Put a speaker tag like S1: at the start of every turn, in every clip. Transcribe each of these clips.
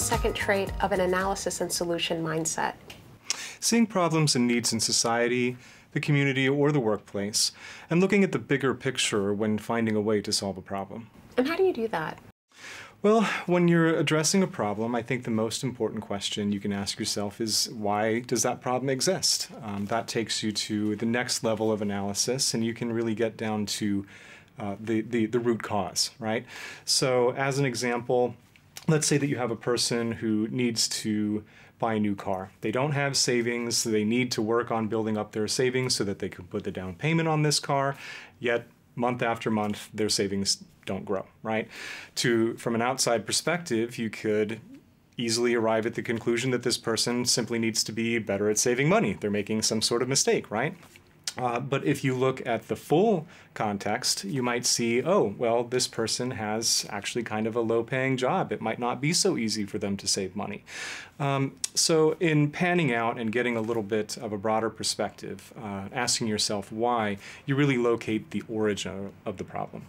S1: second trait of an analysis and solution mindset?
S2: Seeing problems and needs in society, the community, or the workplace, and looking at the bigger picture when finding a way to solve a problem.
S1: And how do you do that?
S2: Well, when you're addressing a problem, I think the most important question you can ask yourself is, why does that problem exist? That takes you to the next level of analysis, and you can really get down to the root cause, right? So as an example, let's say that you have a person who needs to buy a new car. They don't have savings, so they need to work on building up their savings so that they can put the down payment on this car, yet month after month, their savings don't grow, right? From an outside perspective, you could easily arrive at the conclusion that this person simply needs to be better at saving money. They're making some sort of mistake, right? But if you look at the full context, you might see, oh, well, this person has actually kind of a low-paying job. It might not be so easy for them to save money. So in panning out and getting a little bit of a broader perspective, asking yourself why, you really locate the origin of the problem.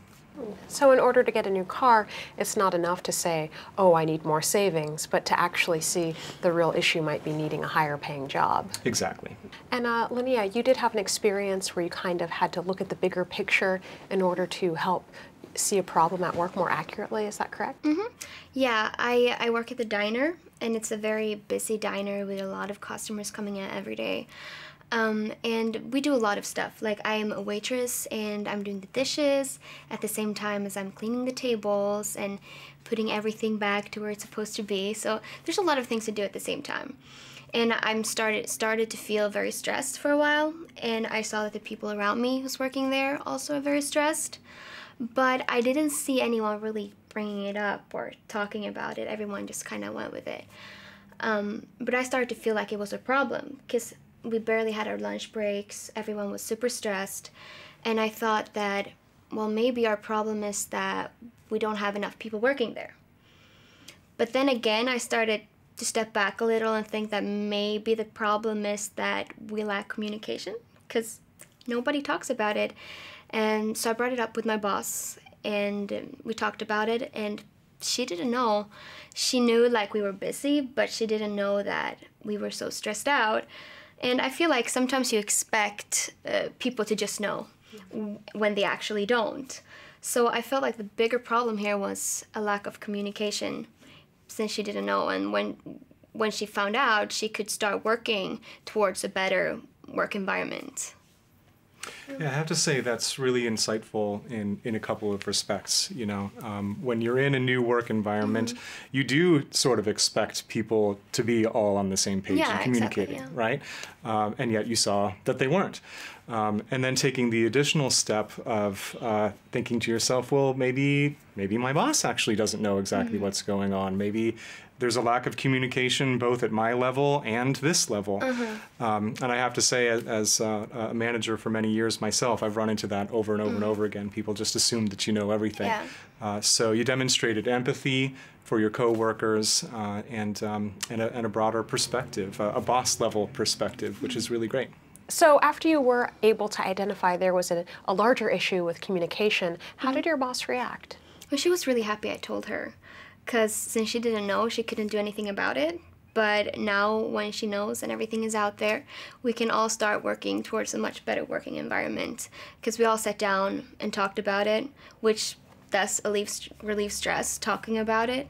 S1: So in order to get a new car, it's not enough to say, oh, I need more savings, but to actually see the real issue might be needing a higher paying job.
S2: Exactly.
S1: And Linnea, you did have an experience where you kind of had to look at the bigger picture in order to help see a problem at work more accurately, is that correct?
S3: Mm-hmm. Yeah, I work at the diner, and it's a very busy diner with a lot of customers coming in every day. And we do a lot of stuff. Like, I'm a waitress and I'm doing the dishes at the same time as I'm cleaning the tables and putting everything back to where it's supposed to be. So there's a lot of things to do at the same time. And I'm started to feel very stressed for a while, and I saw that the people around me who's working there also are very stressed. But I didn't see anyone really bringing it up or talking about it. Everyone just kind of went with it. But I started to feel like it was a problem because we barely had our lunch breaks, everyone was super stressed, and I thought that, well, maybe our problem is that we don't have enough people working there. But then again, I started to step back a little and think that maybe the problem is that we lack communication, because nobody talks about it. And so I brought it up with my boss, and we talked about it, and she didn't know. She knew, like, we were busy, but she didn't know that we were so stressed out. And I feel like sometimes you expect people to just know when they actually don't. So I felt like the bigger problem here was a lack of communication, since she didn't know. And when she found out, she could start working towards a better work environment.
S2: Yeah, I have to say that's really insightful in a couple of respects. You know, when you're in a new work environment, you do sort of expect people to be all on the same page and communicating,
S3: exactly,
S2: right? And yet you saw that they weren't. And then taking the additional step of thinking to yourself, well, maybe my boss actually doesn't know exactly what's going on. Maybe there's a lack of communication both at my level and this level. And I have to say, as a manager for many years myself, I've run into that over and over and over again. People just assume that you know everything.
S3: Yeah.
S2: So you demonstrated empathy for your coworkers and a broader perspective, a boss level perspective, which is really great.
S1: So after you were able to identify there was a larger issue with communication, how did your boss react?
S3: Well, she was really happy I told her, because since she didn't know, she couldn't do anything about it. But now when she knows and everything is out there, we can all start working towards a much better working environment, because we all sat down and talked about it, which does relieve stress, talking about it.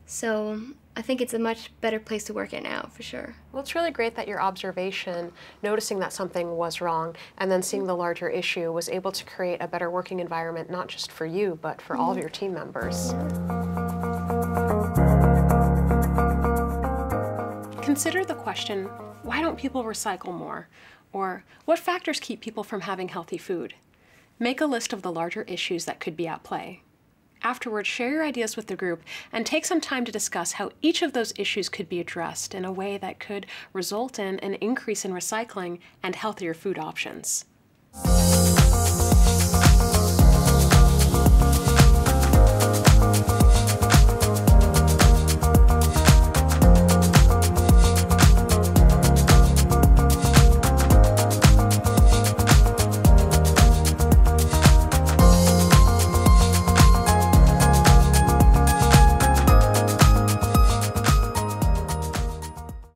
S3: So I think it's a much better place to work at now, for sure.
S1: Well, it's really great that your observation, noticing that something was wrong, and then seeing the larger issue was able to create a better working environment, not just for you, but for all of your team members. Consider the question, why don't people recycle more? Or what factors keep people from having healthy food? Make a list of the larger issues that could be at play. Afterwards, share your ideas with the group and take some time to discuss how each of those issues could be addressed in a way that could result in an increase in recycling and healthier food options.